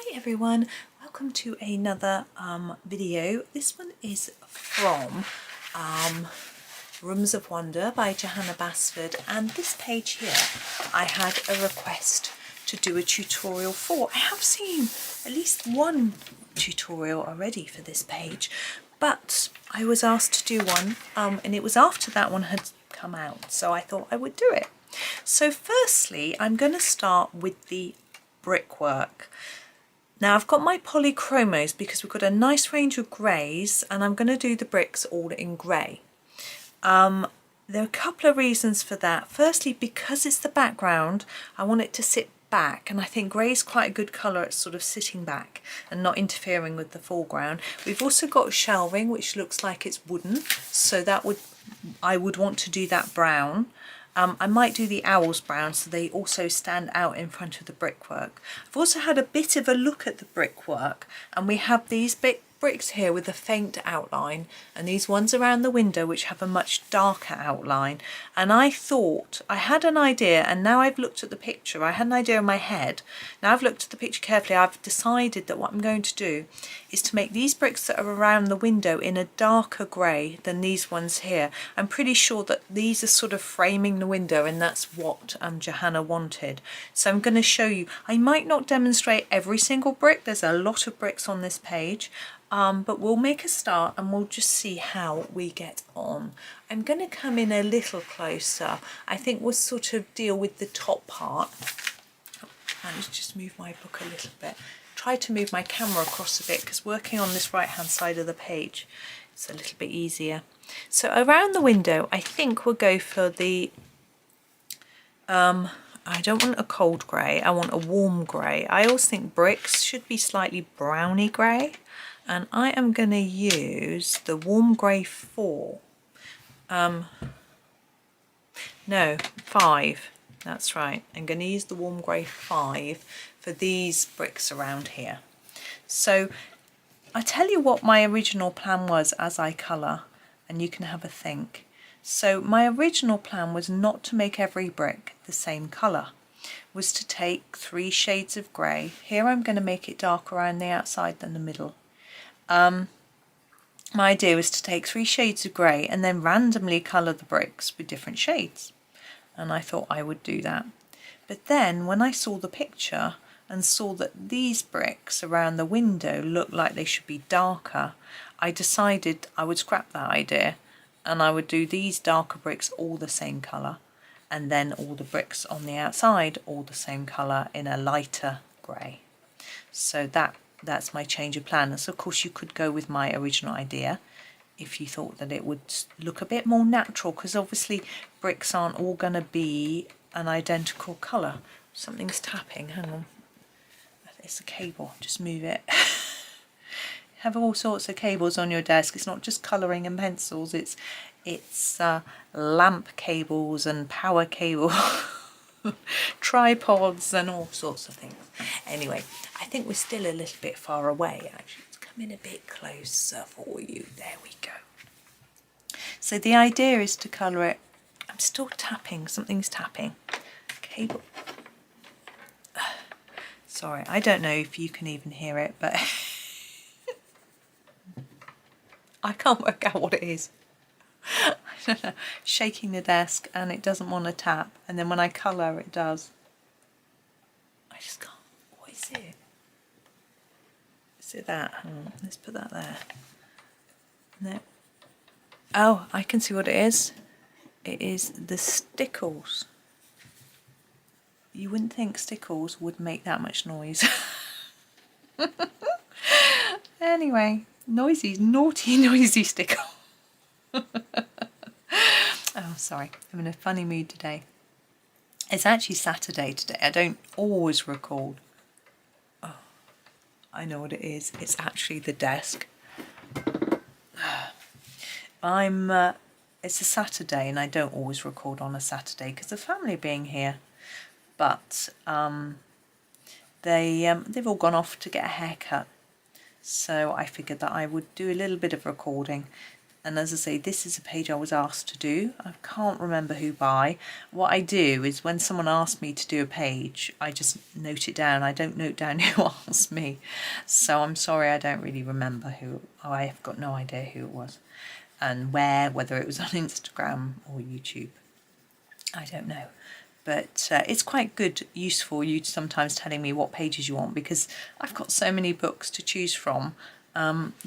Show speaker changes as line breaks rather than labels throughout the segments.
Hi everyone, welcome to another video. This one is from Rooms of Wonder by Johanna Basford, and this page here I had a request to do a tutorial for. I have seen at least one tutorial already for this page, but I was asked to do one and it was after that one had come out, so I thought I would do it. So firstly I'm going to start with the brickwork. Now I've got my polychromos because we've got a nice range of greys, and I'm going to do the bricks all in grey. There are a couple of reasons for that. Firstly, because it's the background, I want it to sit back, and I think grey is quite a good colour at sort of sitting back and not interfering with the foreground. We've also got shelving which looks like it's wooden, so I would want to do that brown. I might do the owls brown so they also stand out in front of the brickwork. I've also had a bit of a look at the brickwork, and we have these big bricks here with a faint outline, and these ones around the window which have a much darker outline. And I thought, I had an idea, and now I've looked at the picture, I had an idea in my head. Now I've looked at the picture carefully, I've decided that what I'm going to do is to make these bricks that are around the window in a darker grey than these ones here. I'm pretty sure that these are sort of framing the window, and that's what Johanna wanted. So I'm going to show you. I might not demonstrate every single brick, there's a lot of bricks on this page. But we'll make a start and we'll just see how we get on. I'm going to come in a little closer. I think we'll sort of deal with the top part. Let's just move my book a little bit. Try to move my camera across a bit because working on this right hand side of the page is a little bit easier. So around the window I think we'll go for the I don't want a cold grey, I want a warm grey. I always think bricks should be slightly browny grey, and I am going to use the warm grey 4. No, 5. That's right. I'm going to use the warm grey 5 for these bricks around here. So I tell you what my original plan was as I colour, and you can have a think. So my original plan was not to make every brick the same colour, was to take 3 shades of grey. Here I'm going to make it darker around the outside than the middle. My idea was to take 3 shades of grey and then randomly colour the bricks with different shades, and I thought I would do that. But then when I saw the picture and saw that these bricks around the window looked like they should be darker, I decided I would scrap that idea and I would do these darker bricks all the same colour, and then all the bricks on the outside all the same colour in a lighter grey. So that's my change of plan. And so of course you could go with my original idea if you thought that it would look a bit more natural, because obviously bricks aren't all going to be an identical colour. Something's tapping, hang on. It's a cable, just move it. Have all sorts of cables on your desk. It's not just colouring and pencils, it's lamp cables and power cables. Tripods and all sorts of things. Anyway, I think we're still a little bit far away actually. Let's come in a bit closer for you. There we go. So the idea is to colour it. I'm still tapping, something's tapping. Cable. Sorry, I don't know if you can even hear it, but I can't work out what it is. I don't know, shaking the desk and it doesn't want to tap, and then when I colour it does. I just can't. What is it? Is it that? Let's put that there. No. Oh, I can see what it is. It is the stickles. You wouldn't think stickles would make that much noise. Anyway, naughty noisy stickle. Oh, sorry, I'm in a funny mood today. It's actually Saturday today. I don't always record. Oh, I know what it is. It's actually the desk. It's a Saturday and I don't always record on a Saturday because the family being here. But they've all gone off to get a haircut. So I figured that I would do a little bit of recording. And as I say, this is a page I was asked to do. I can't remember who by. What I do is when someone asks me to do a page, I just note it down. I don't note down who asked me. So I'm sorry, I don't really remember who. I have got no idea who it was. And whether it was on Instagram or YouTube. I don't know. But it's quite good, useful, you sometimes telling me what pages you want, because I've got so many books to choose from.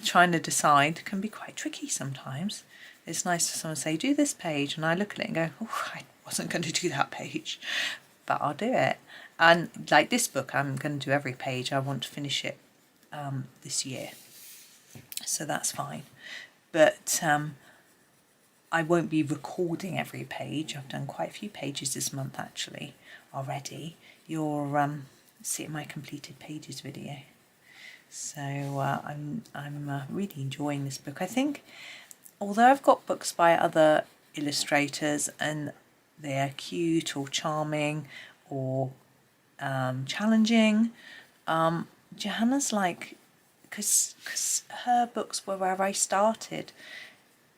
Trying to decide can be quite tricky sometimes. It's nice for someone to say, do this page, and I look at it and go, oh, I wasn't going to do that page, but I'll do it. And like this book, I'm going to do every page. I want to finish it this year, so that's fine. But I won't be recording every page. I've done quite a few pages this month actually already. You'll see it in my completed pages video. So I'm really enjoying this book. I think, although I've got books by other illustrators and they're cute or charming or challenging, Johanna's like, because her books were where I started.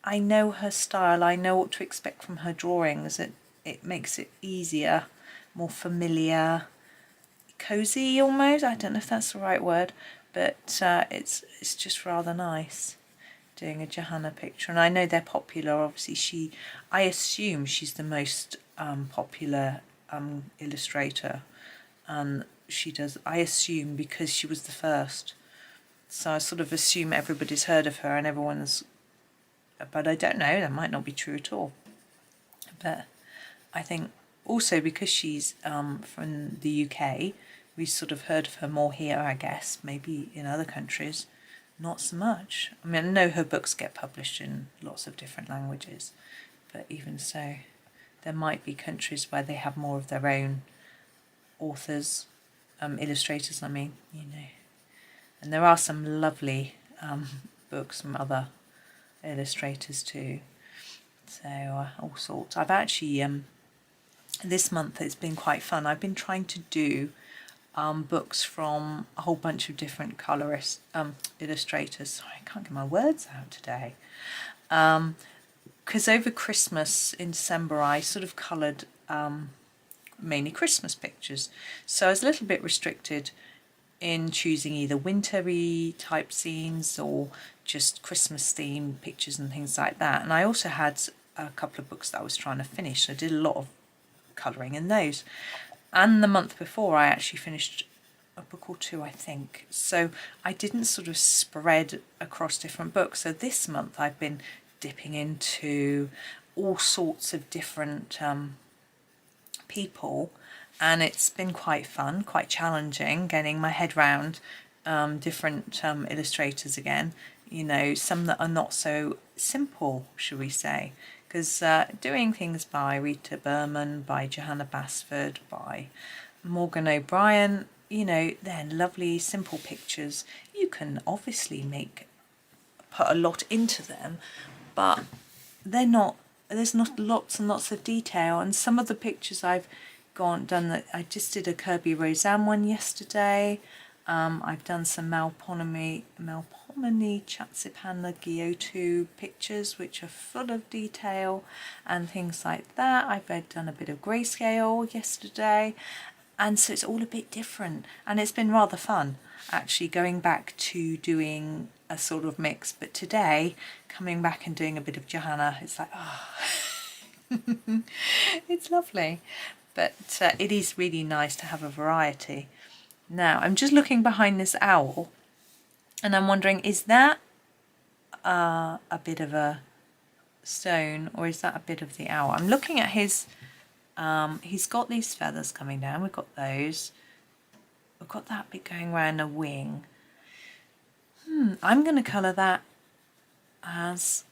I know her style. I know what to expect from her drawings. It makes it easier, more familiar, cozy almost. I don't know if that's the right word. But it's just rather nice doing a Johanna picture, and I know they're popular. Obviously, I assume she's the most popular illustrator, and she does. I assume because she was the first, so I sort of assume everybody's heard of her and everyone's. But I don't know. That might not be true at all. But I think also because she's from the UK. We sort of heard of her more here, I guess. Maybe in other countries, not so much. I mean, I know her books get published in lots of different languages, but even so, there might be countries where they have more of their own authors, illustrators, I mean, you know. And there are some lovely books from other illustrators too. So all sorts. I've actually, this month it's been quite fun. I've been trying to do books from a whole bunch of different colorist illustrators. Sorry, I can't get my words out today. Because over Christmas in December I sort of coloured mainly Christmas pictures. So I was a little bit restricted in choosing either wintry type scenes or just Christmas themed pictures and things like that. And I also had a couple of books that I was trying to finish. I did a lot of colouring in those. And the month before I actually finished a book or two, I think. So I didn't sort of spread across different books. So this month I've been dipping into all sorts of different people, and it's been quite fun, quite challenging, getting my head round different illustrators again. You know, some that are not so simple, shall we say. Because doing things by Rita Berman, by Johanna Basford, by Morgan O'Brien, you know, they're lovely, simple pictures. You can obviously put a lot into them, but there's not lots and lots of detail. And some of the pictures I've done, I just did a Kirby Roseanne one yesterday. I've done some Melpomene Chatsipana Giotto pictures, which are full of detail and things like that. I've done a bit of grayscale yesterday, and so it's all a bit different, and it's been rather fun actually going back to doing a sort of mix. But today, coming back and doing a bit of Johanna, it's like, oh, it's lovely. But it is really nice to have a variety. Now, I'm just looking behind this owl, and I'm wondering, is that a bit of a stone, or is that a bit of the owl? I'm looking at his, he's got these feathers coming down. We've got those. We've got that bit going around a wing. I'm going to colour that as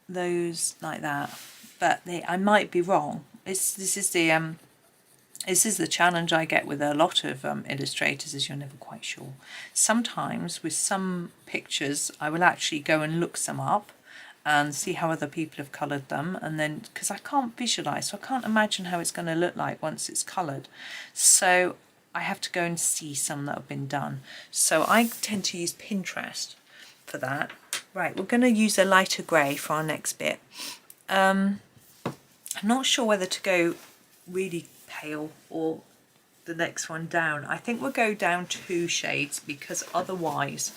those like that, but I might be wrong. This is the challenge I get with a lot of illustrators, is you're never quite sure. Sometimes with some pictures I will actually go and look some up and see how other people have coloured them, and then, because I can't visualise, so I can't imagine how it's going to look like once it's coloured, so I have to go and see some that have been done. So I tend to use Pinterest for that, Right, we're going to use a lighter grey for our next bit. I'm not sure whether to go really pale or the next one down. I think we'll go down 2 shades because otherwise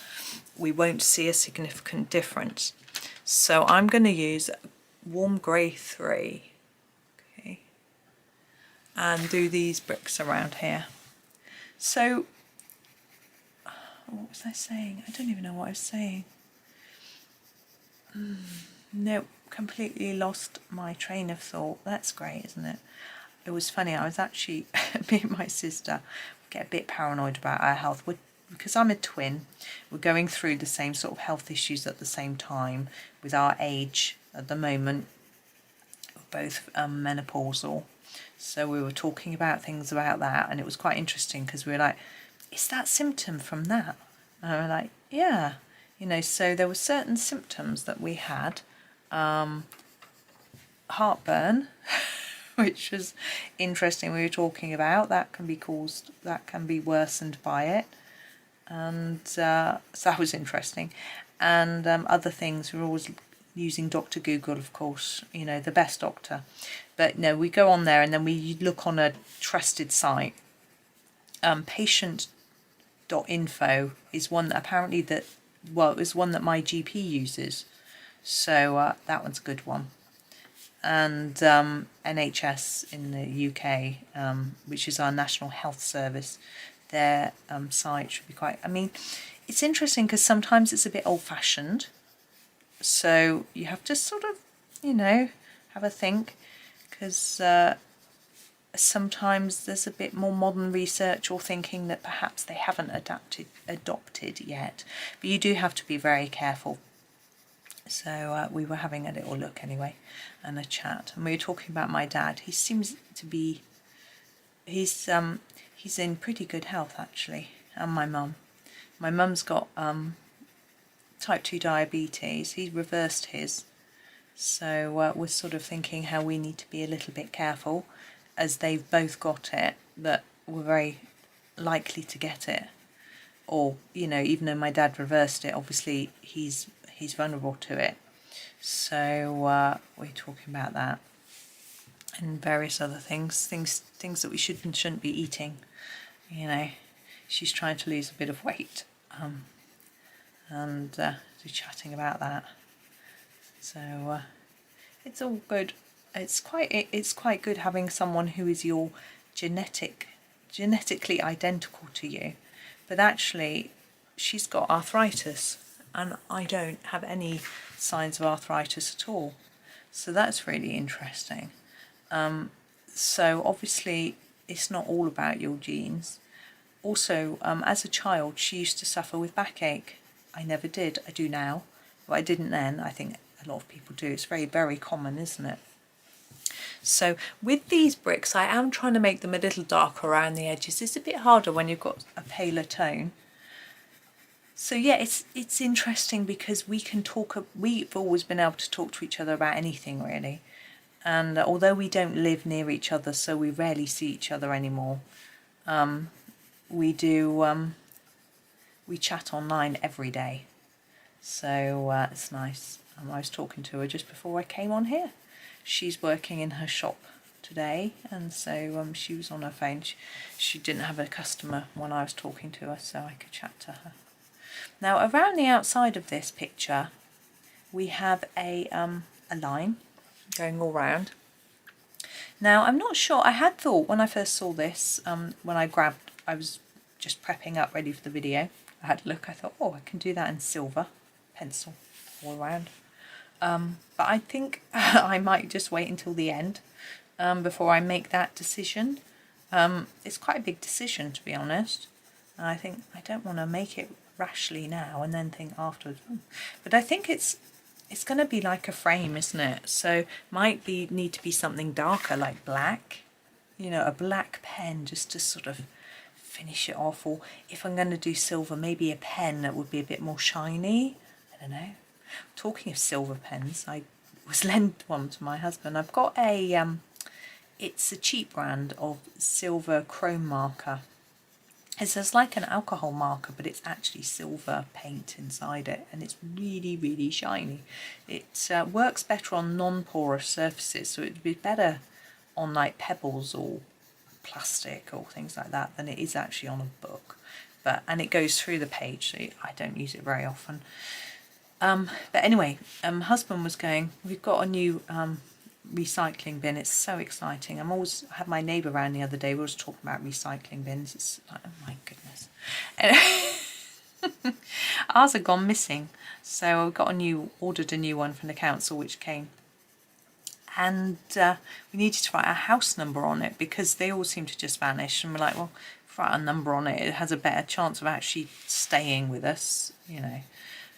we won't see a significant difference. So I'm going to use warm grey 3, okay, and do these bricks around here. So what was I saying? I don't even know what I was saying. No, completely lost my train of thought. That's great, isn't it? It was funny, I was actually, me and my sister get a bit paranoid about our health. Because I'm a twin, we're going through the same sort of health issues at the same time with our age at the moment. We're both menopausal. So we were talking about things about that, and it was quite interesting because we were like, is that symptom from that? And I was like, yeah. You know, so there were certain symptoms that we had. Heartburn, which was interesting, we were talking about. That can be worsened by it. And so that was interesting. And other things, we're always using Dr. Google, of course, you know, the best doctor. But no, we go on there and then we look on a trusted site. Patient.info is one that apparently it was one that my GP uses. So that one's a good one. And NHS in the UK, which is our National Health Service, their site should be quite, I mean, it's interesting because sometimes it's a bit old-fashioned, so you have to sort of, you know, have a think, because sometimes there's a bit more modern research or thinking that perhaps they haven't adopted yet, but you do have to be very careful. So we were having a little look anyway and a chat, and we were talking about my dad. He seems to be, he's in pretty good health actually, and my mum. My mum's got type 2 diabetes. He's reversed his, so we're sort of thinking how we need to be a little bit careful, as they've both got it, that we're very likely to get it. Or, you know, even though my dad reversed it, obviously he's vulnerable to it. So we're talking about that and various other things that we should and shouldn't be eating. You know, she's trying to lose a bit of weight, and we're chatting about that. So it's all good. It's quite good having someone who is your genetically identical to you, but actually she's got arthritis and I don't have any signs of arthritis at all. So that's really interesting. So obviously it's not all about your genes. Also, as a child, she used to suffer with backache. I never did. I do now. But I didn't then. I think a lot of people do. It's very, very common, isn't it? So with these bricks, I am trying to make them a little darker around the edges. It's a bit harder when you've got a paler tone. So yeah, it's interesting because we can talk. We've always been able to talk to each other about anything really. And although we don't live near each other, so we rarely see each other anymore, we do, we chat online every day. So it's nice. I was talking to her just before I came on here. She's working in her shop today, and so she was on her phone. She didn't have a customer when I was talking to her, so I could chat to her. Now around the outside of this picture, we have a line going all round. Now I'm not sure, I had thought when I first saw this, when I was just prepping up ready for the video, I had a look, I thought, oh, I can do that in silver pencil all around. But I think I might just wait until the end before I make that decision. It's quite a big decision, to be honest, and I think I don't want to make it rashly now and then think afterwards. But I think it's going to be like a frame, isn't it? So might need to be something darker, like black, you know, a black pen just to sort of finish it off. Or if I'm going to do silver, maybe a pen that would be a bit more shiny. I don't know. Talking of silver pens, I was lent one to my husband. I've got a it's a cheap brand of silver chrome marker, It's like an alcohol marker, but it's actually silver paint inside it, and it's really, really shiny. It works better on non-porous surfaces, so it'd be better on like pebbles or plastic or things like that than it is actually on a book. And it goes through the page, so I don't use it very often. But anyway, husband was going, we've got a new recycling bin. It's so exciting. I had my neighbour around the other day. We were talking about recycling bins. It's like, oh my goodness. Ours had gone missing, so I ordered a new one from the council, which came. And we needed to write our house number on it because they all seem to just vanish. And we're like, well, if we write a number on it, it has a better chance of actually staying with us, you know,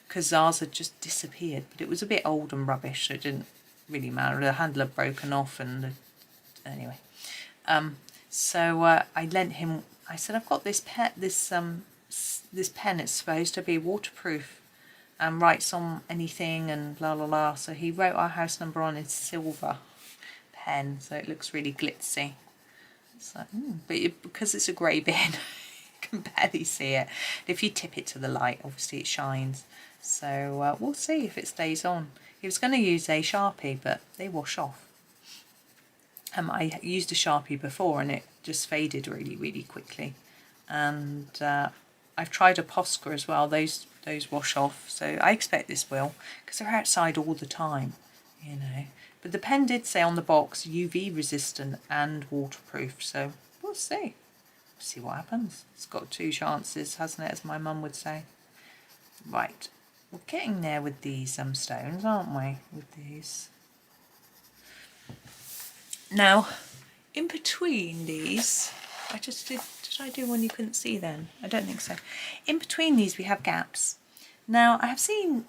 because ours had just disappeared. But it was a bit old and rubbish, so it didn't really matter. The handle had broken off, and anyway. So I lent him. I said, I've got this this pen. It's supposed to be waterproof and writes on anything and blah blah blah. So he wrote our house number on his silver pen, so it looks really glitzy. So, because it's a grey bin, you can barely see it. If you tip it to the light, obviously it shines. So we'll see if it stays on. He was going to use a Sharpie, but they wash off. I used a Sharpie before and it just faded really, really quickly. And I've tried a Posca as well. Those wash off, so I expect this will, because they're outside all the time, you know. But the pen did say on the box UV resistant and waterproof, so we'll see. See what happens. It's got 2 chances, hasn't it, as my mum would say. Right, we're getting there with these stones, aren't we? With these. Now, in between these, I just did I do one you couldn't see then? I don't think so. In between these we have gaps. Now I have seen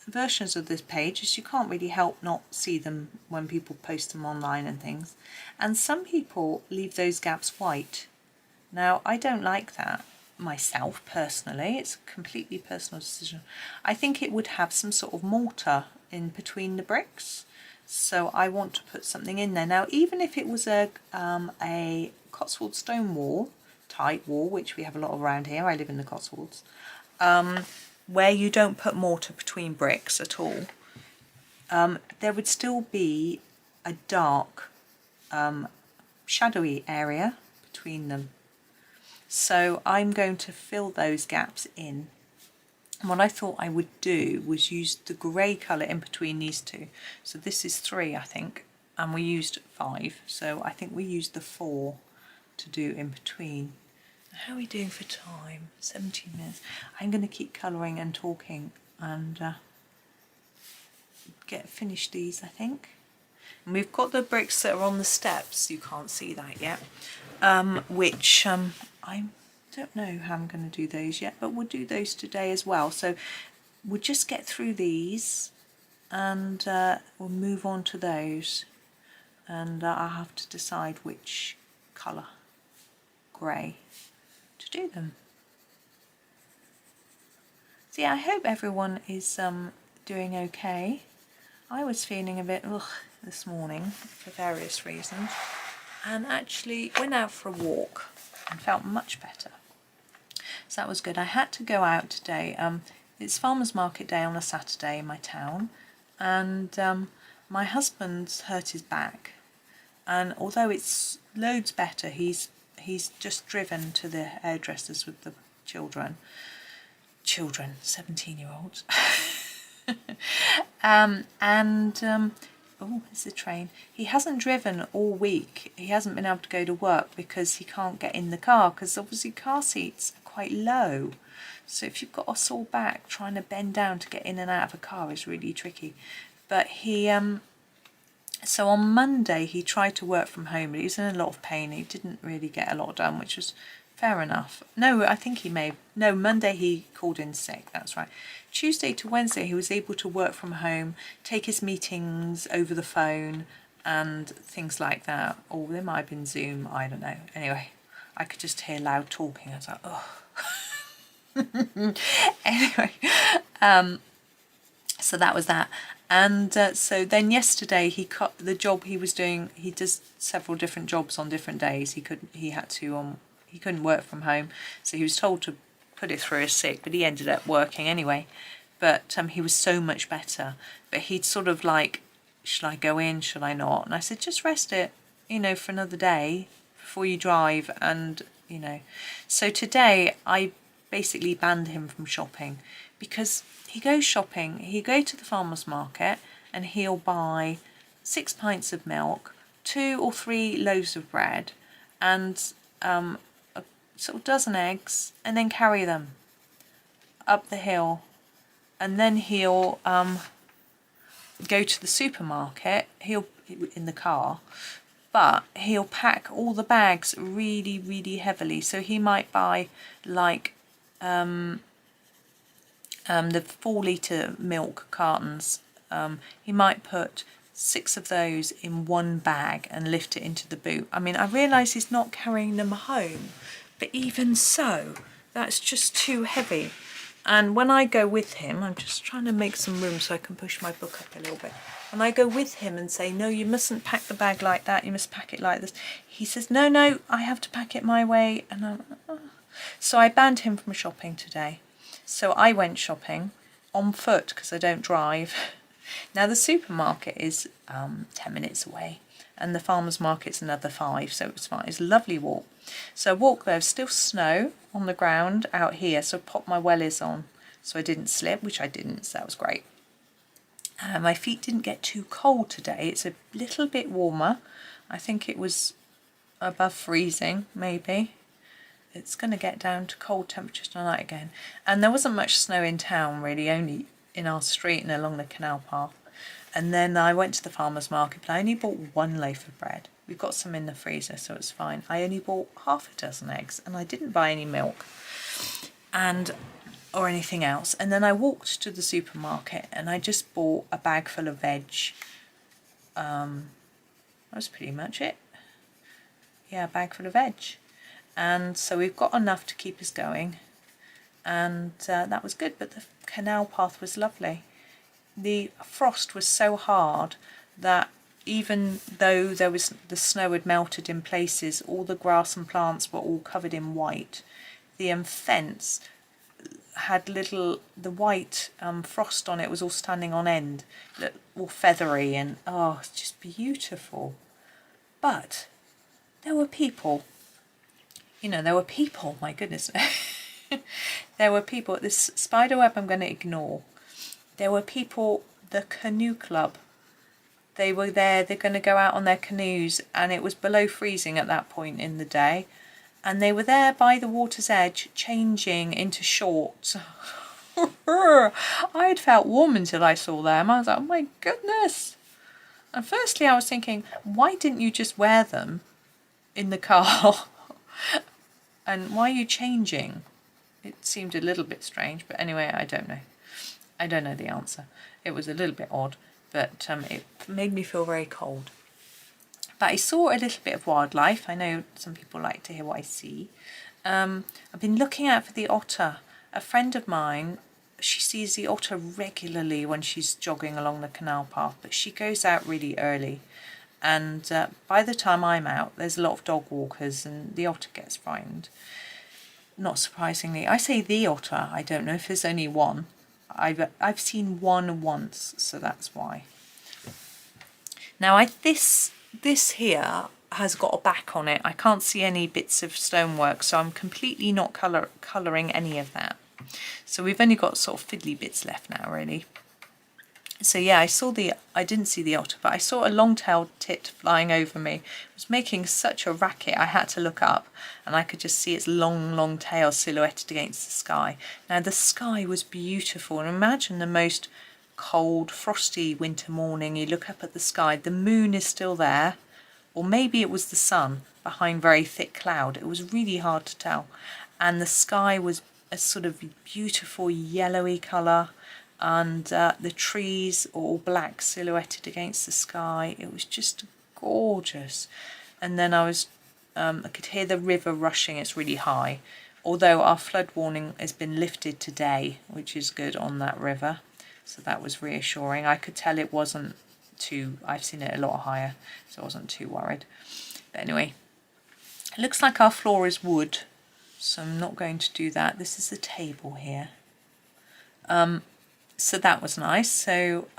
versions of this page, as you can't really help not see them when people post them online and things, and some people leave those gaps white. Now I don't like that myself personally. It's a completely personal decision. I think it would have some sort of mortar in between the bricks, so I want to put something in there. Now even if it was a Cotswold stone wall, tight wall, which we have a lot around here, I live in the Cotswolds, where you don't put mortar between bricks at all, there would still be a dark shadowy area between them. So I'm going to fill those gaps in. And what I thought I would do was use the grey colour in between these two. So this is 3, I think, and we used 5, so I think we used the 4 to do in between. How are we doing for time? 17 minutes. I'm going to keep colouring and talking and finish these, I think. And we've got the bricks that are on the steps. You can't see that yet. Which I don't know how I'm going to do those yet, but we'll do those today as well. So we'll just get through these and we'll move on to those. And I'll have to decide which colour, grey, to do them. So yeah, I hope everyone is doing okay. I was feeling a bit this morning for various reasons, and actually went out for a walk and felt much better. So that was good. I had to go out today. It's Farmers Market Day on a Saturday in my town, and my husband's hurt his back, and although it's loads better, he's just driven to the hairdressers with the children, 17-year-olds. Oh, it's a train. He hasn't driven all week. He hasn't been able to go to work because he can't get in the car, because obviously car seats are quite low. So if you've got a sore back, trying to bend down to get in and out of a car is really tricky. But he so on Monday he tried to work from home, but he was in a lot of pain. He didn't really get a lot done, which was fair enough. No, I think Monday he called in sick, that's right. Tuesday to Wednesday he was able to work from home, take his meetings over the phone and things like that. Or there might have been Zoom, I don't know. Anyway, I could just hear loud talking. I was like, oh. Anyway, so that was that. And so then yesterday he cut the job he was doing. He does several different jobs on different days. He had to he couldn't work from home, so he was told to put it through as sick, but he ended up working anyway. But he was so much better. But he'd sort of like, should I go in, should I not? And I said, just rest it, you know, for another day before you drive. And, you know, so today I basically banned him from shopping, because he goes shopping, he'll go to the farmer's market and he'll buy 6 pints of milk, 2 or 3 loaves of bread, and a sort of dozen eggs, and then carry them up the hill. And then he'll go to the supermarket, he'll in the car, but he'll pack all the bags really, really heavily. So he might buy like the 4-litre milk cartons. He might put 6 of those in one bag and lift it into the boot. I mean, I realise he's not carrying them home, but even so, that's just too heavy. And when I go with him, I'm just trying to make some room so I can push my book up a little bit. When I go with him and say, no, you mustn't pack the bag like that, you must pack it like this, he says, no, I have to pack it my way. And so I banned him from shopping today. So I went shopping on foot because I don't drive. Now the supermarket is 10 minutes away, and the farmer's market's another 5, so it's fine. It's a lovely walk. So I walked there, still snow on the ground out here, so I popped my wellies on so I didn't slip, which I didn't, so that was great. My feet didn't get too cold today. It's a little bit warmer. I think it was above freezing, maybe. It's going to get down to cold temperatures tonight again. And there wasn't much snow in town, really, only in our street and along the canal path. And then I went to the farmer's market, but I only bought 1 loaf of bread. We've got some in the freezer, so it's fine. I only bought half a dozen eggs, and I didn't buy any milk or anything else. And then I walked to the supermarket and I just bought a bag full of veg. That was pretty much it. Yeah, a bag full of veg. And so we've got enough to keep us going. And that was good, but the canal path was lovely. The frost was so hard that even though the snow had melted in places, all the grass and plants were all covered in white. The fence had the white frost on it was all standing on end, all feathery, and oh, it's just beautiful. But there were people, my goodness. There were people at this spider web I'm going to ignore. There were people, the canoe club. They were there, they're going to go out on their canoes, and it was below freezing at that point in the day. And they were there by the water's edge, changing into shorts. I had felt warm until I saw them. I was like, oh my goodness. And firstly I was thinking, why didn't you just wear them in the car? And why are you changing? It seemed a little bit strange, but anyway, I don't know. I don't know the answer. It was a little bit odd, but it made me feel very cold. But I saw a little bit of wildlife. I know some people like to hear what I see. I've been looking out for the otter. A friend of mine, she sees the otter regularly when she's jogging along the canal path, but she goes out really early. And by the time I'm out, there's a lot of dog walkers and the otter gets frightened. Not surprisingly. I say the otter. I don't know if there's only one. I've seen one once, so that's why. Now this here has got a back on it. I can't see any bits of stonework, so I'm completely not colouring any of that. So we've only got sort of fiddly bits left now, really. So yeah, I didn't see the otter, but I saw a long-tailed tit flying over me. It was making such a racket, I had to look up, and I could just see its long tail silhouetted against the sky. Now the sky was beautiful, and imagine the most cold, frosty winter morning. You look up at the sky, the moon is still there, or maybe it was the sun behind very thick cloud. It was really hard to tell. And the sky was a sort of beautiful yellowy colour, and the trees are all black silhouetted against the sky. It was just gorgeous. And then I could hear the river rushing. It's really high, although our flood warning has been lifted today, which is good on that river, so that was reassuring. I could tell it wasn't too, I've seen it a lot higher, so I wasn't too worried. But anyway, It looks like our floor is wood, so I'm not going to do that. This is the table here. So that was nice. So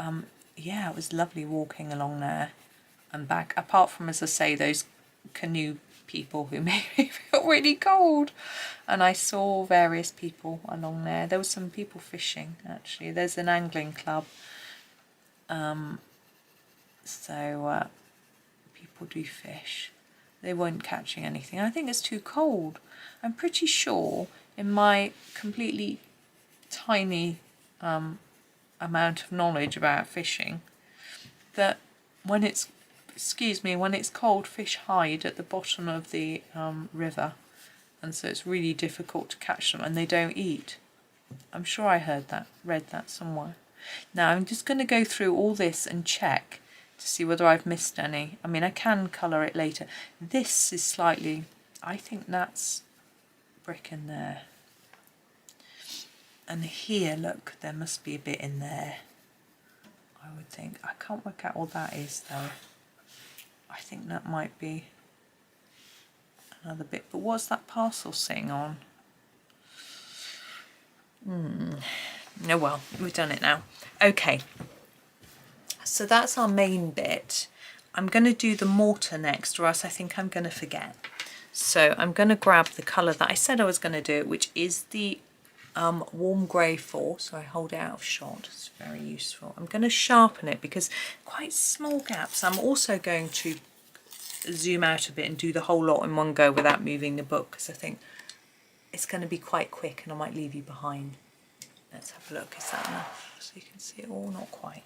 yeah, it was lovely walking along there and back, apart from, as I say, those canoe people who made me feel really cold. And I saw various people along there. There were some people fishing, actually. There's an angling club. So people do fish. They weren't catching anything. I think it's too cold. I'm pretty sure in my completely tiny amount of knowledge about fishing that when it's, when it's cold, fish hide at the bottom of the river, and so it's really difficult to catch them and they don't eat. I'm sure I read that somewhere. Now I'm just going to go through all this and check to see whether I've missed any. I mean, I can colour it later. This is slightly, I think that's brick in there. And here, look, there must be a bit in there, I would think. I can't work out what that is though. I think that might be another bit. But what's that parcel sitting on? No, well, we've done it now. Okay, so that's our main bit. I'm going to do the mortar next, or else I think I'm going to forget. So I'm going to grab the colour that I said I was going to do, which is the warm grey 4. So I hold it out of shot. It's very useful. I'm going to sharpen it because quite small gaps. I'm also going to zoom out a bit and do the whole lot in one go without moving the book, because I think it's going to be quite quick and I might leave you behind. Let's have a look. Is that enough so you can see it all? Not quite.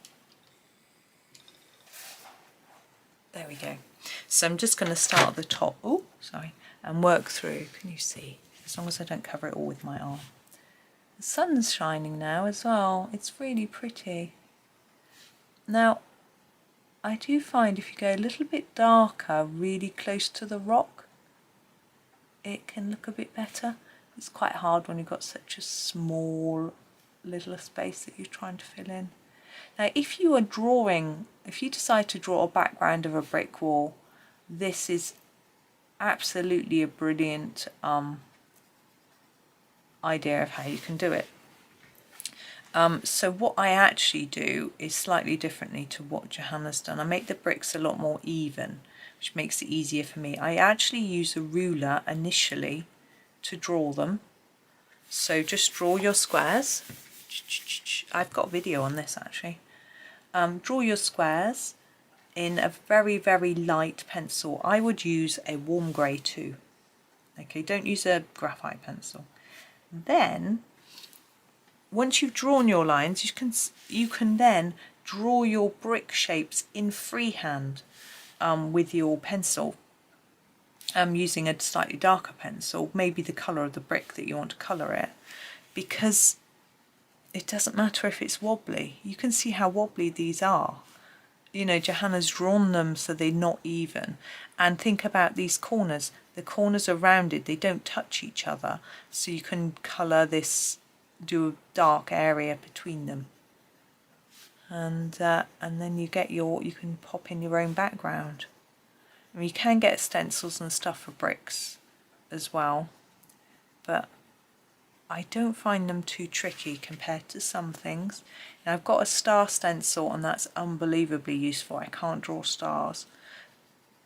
There we go. So I'm just going to start at the top, and work through. Can you see? As long as I don't cover it all with my arm. The sun's shining now as well. It's really pretty. Now, I do find if you go a little bit darker, really close to the rock, it can look a bit better. It's quite hard when you've got such a small little space that you're trying to fill in. Now, if you decide to draw a background of a brick wall, this is absolutely a brilliant idea of how you can do it. So what I actually do is slightly differently to what Johanna's done. I make the bricks a lot more even, which makes it easier for me. I actually use a ruler initially to draw them. So just draw your squares. I've got a video on this actually. Draw your squares in a very, very light pencil. I would use a warm grey too. Okay, don't use a graphite pencil. Then, once you've drawn your lines, you can then draw your brick shapes in freehand with your pencil. Using a slightly darker pencil, maybe the colour of the brick that you want to colour it, because it doesn't matter if it's wobbly. You can see how wobbly these are. You know, Johanna's drawn them so they're not even. And think about these corners. The corners are rounded, they don't touch each other. So you can colour this, do a dark area between them. And then you can pop in your own background. I mean, you can get stencils and stuff for bricks as well, but I don't find them too tricky compared to some things. Now, I've got a star stencil and that's unbelievably useful. I can't draw stars.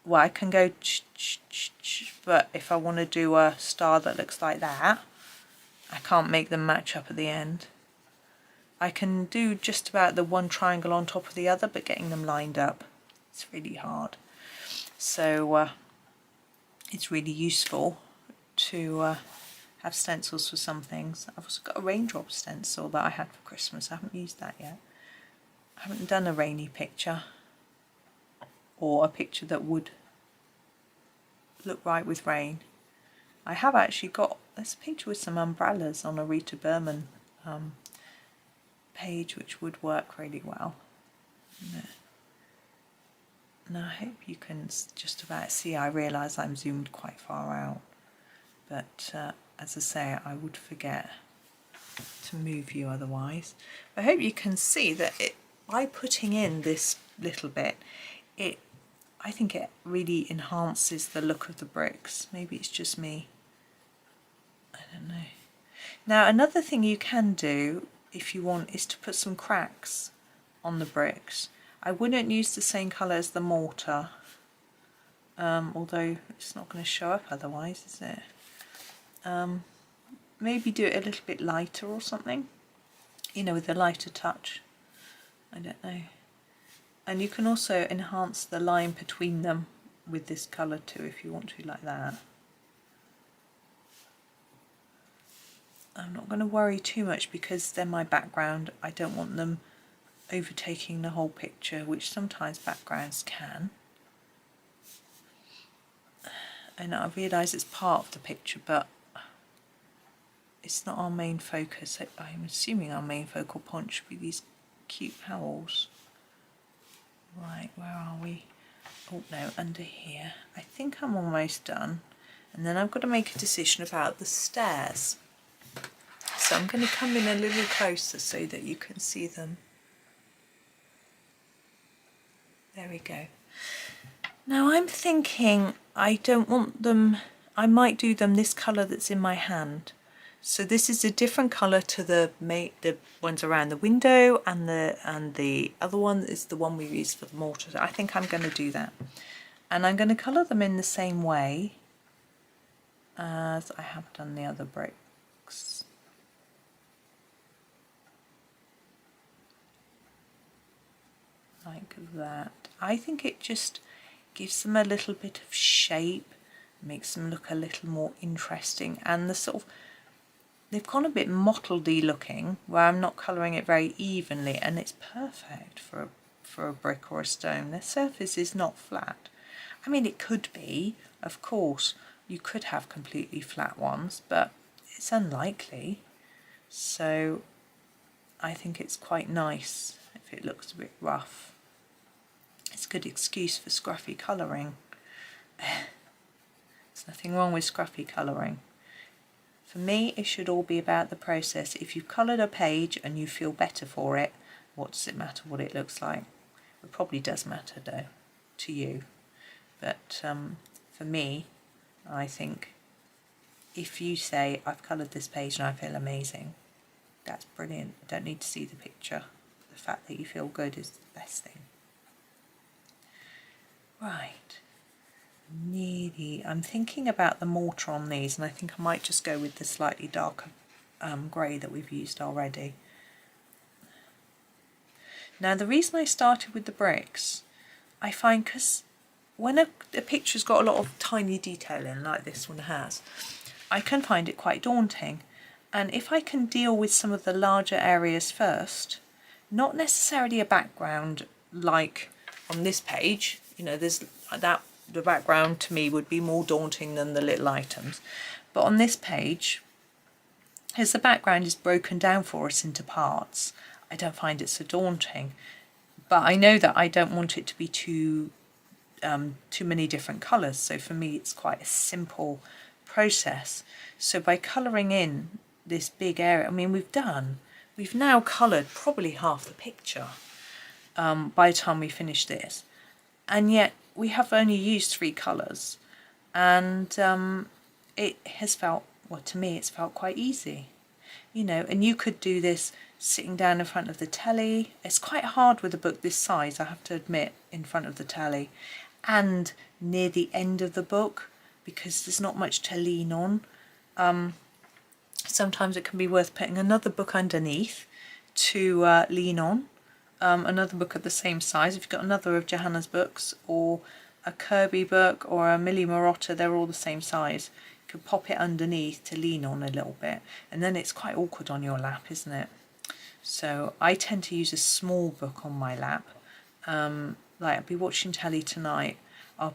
Well, I can go but if I want to do a star that looks like that, I can't make them match up at the end. I can do just about the one triangle on top of the other, but getting them lined up, it's really hard. So it's really useful to have stencils for some things. I've also got a raindrop stencil that I had for Christmas. I haven't used that yet. I haven't done a rainy picture, or a picture that would look right with rain. I have actually got this picture with some umbrellas on a Rita Berman page, which would work really well. Now I hope you can just about see. I realise I'm zoomed quite far out, but as I say, I would forget to move you otherwise. I hope you can see that by putting in this little bit, it I think it really enhances the look of the bricks. Maybe it's just me. I don't know. Now another thing you can do if you want is to put some cracks on the bricks. I wouldn't use the same colour as the mortar, although it's not going to show up otherwise, is it? Maybe do it a little bit lighter or something, you know, with a lighter touch. I don't know. And you can also enhance the line between them with this colour too if you want to, like that. I'm not going to worry too much because they're my background. I don't want them overtaking the whole picture, which sometimes backgrounds can. And I realise it's part of the picture, but it's not our main focus. I'm assuming our main focal point should be these cute owls. Right, where are we? Oh no, under here. I think I'm almost done. And then I've got to make a decision about the stairs. So I'm going to come in a little closer so that you can see them. There we go. Now I'm thinking I don't want them, I might do them this colour that's in my hand. So this is a different colour to the ones around the window, and the other one is the one we used for the mortar. So I think I'm going to do that. And I'm going to colour them in the same way as I have done the other bricks. Like that. I think it just gives them a little bit of shape, makes them look a little more interesting, and the sort of, they've gone a bit mottledy looking where I'm not colouring it very evenly, and it's perfect for a brick or a stone. Their surface is not flat. I mean, it could be, of course, you could have completely flat ones, but it's unlikely. So I think it's quite nice if it looks a bit rough. It's a good excuse for scruffy colouring. There's nothing wrong with scruffy colouring. For me, it should all be about the process. If you've coloured a page and you feel better for it, what does it matter what it looks like? It probably does matter though, to you. But for me, I think if you say, I've coloured this page and I feel amazing, that's brilliant. I don't need to see the picture. The fact that you feel good is the best thing. Right. Nearly. I'm thinking about the mortar on these, and I think I might just go with the slightly darker grey that we've used already. Now the reason I started with the bricks, I find because when a picture's got a lot of tiny detailing like this one has, I can find it quite daunting. And if I can deal with some of the larger areas first, not necessarily a background like on this page, you know, there's that, the background to me would be more daunting than the little items. But on this page, as the background is broken down for us into parts, I don't find it so daunting. But I know that I don't want it to be too many different colours. So for me, it's quite a simple process. So by colouring in this big area, I mean, we've now coloured probably half the picture by the time we finish this. And yet we have only used 3 colours, and it has felt, well, to me it's felt quite easy, you know. And you could do this sitting down in front of the telly. It's quite hard with a book this size, I have to admit, in front of the telly and near the end of the book, because there's not much to lean on. Sometimes it can be worth putting another book underneath to lean on. Another book of the same size. If you've got another of Johanna's books, or a Kirby book, or a Millie Marotta, they're all the same size. You could pop it underneath to lean on a little bit, and then it's quite awkward on your lap, isn't it? So I tend to use a small book on my lap. Like I'll be watching telly tonight. I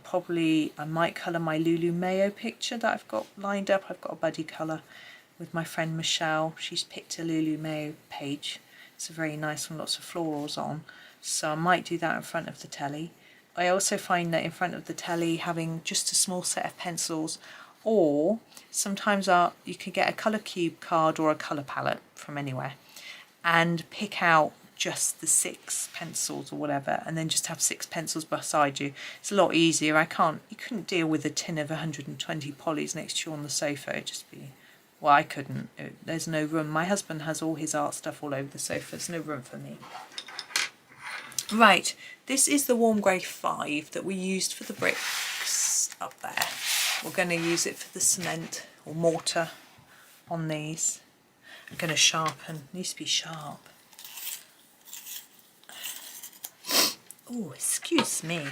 might colour my Lulu Mayo picture that I've got lined up. I've got a buddy colour with my friend Michelle. She's picked a Lulu Mayo page. It's a very nice one, lots of florals on. So I might do that in front of the telly. I also find that in front of the telly, having just a small set of pencils, or sometimes you can get a colour cube card or a colour palette from anywhere, and pick out just the 6 pencils or whatever, and then just have 6 pencils beside you. It's a lot easier. You couldn't deal with a tin of 120 polys next to you on the sofa. It'd just be, well, I couldn't. There's no room. My husband has all his art stuff all over the sofa. There's no room for me. Right, this is the warm grey 5 that we used for the bricks up there. We're going to use it for the cement or mortar on these. I'm going to sharpen. It needs to be sharp. Oh, excuse me.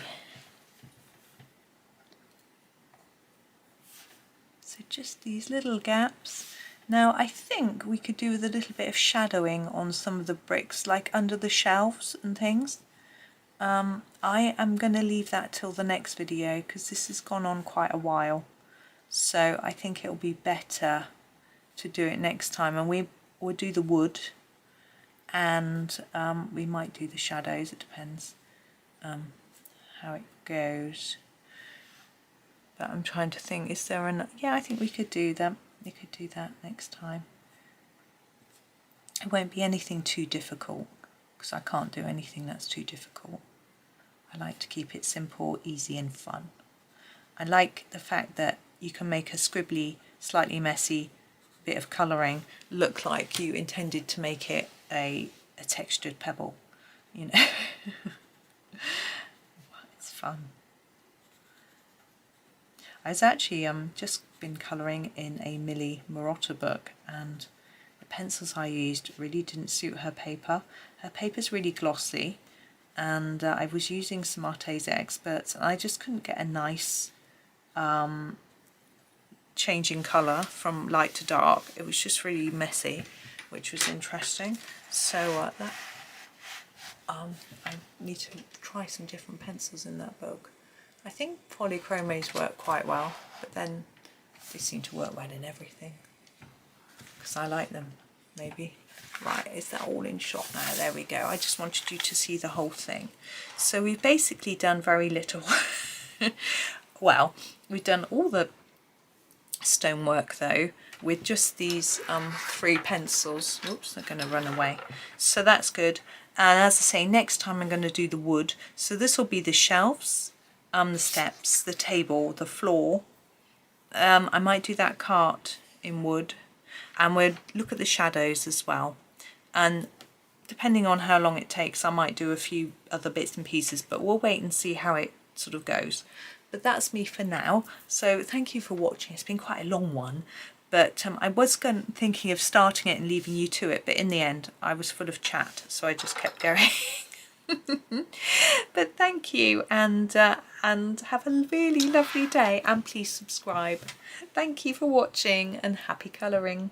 So just these little gaps. Now I think we could do with a little bit of shadowing on some of the bricks, like under the shelves and things. I am going to leave that till the next video because this has gone on quite a while. So I think it'll be better to do it next time, and we will do the wood, and we might do the shadows. It depends how it goes. But I'm trying to think, is there an... Yeah, I think we could do that. We could do that next time. It won't be anything too difficult because I can't do anything that's too difficult. I like to keep it simple, easy and fun. I like the fact that you can make a scribbly, slightly messy bit of colouring look like you intended to make it a textured pebble, you know. It's fun. I was actually just been colouring in a Millie Marotta book, and the pencils I used really didn't suit her paper. Her paper's really glossy, and I was using some Arteza Experts, and I just couldn't get a nice change in colour from light to dark. It was just really messy, which was interesting. So I need to try some different pencils in that book. I think Polychromos work quite well, but then they seem to work well in everything because I like them, maybe. Right, is that all in shot now? There we go. I just wanted you to see the whole thing. So we've basically done very little. Well, we've done all the stonework though with just these 3 pencils. Oops, they're going to run away. So that's good. And as I say, next time I'm going to do the wood. So this will be the shelves, the steps, the table, the floor. I might do that cart in wood, and we'll look at the shadows as well. And depending on how long it takes, I might do a few other bits and pieces, but we'll wait and see how it sort of goes. But that's me for now. So thank you for watching. It's been quite a long one, but I was thinking of starting it and leaving you to it, but in the end I was full of chat, so I just kept going. But thank you, and have a really lovely day, and please subscribe. Thank you for watching, and happy colouring.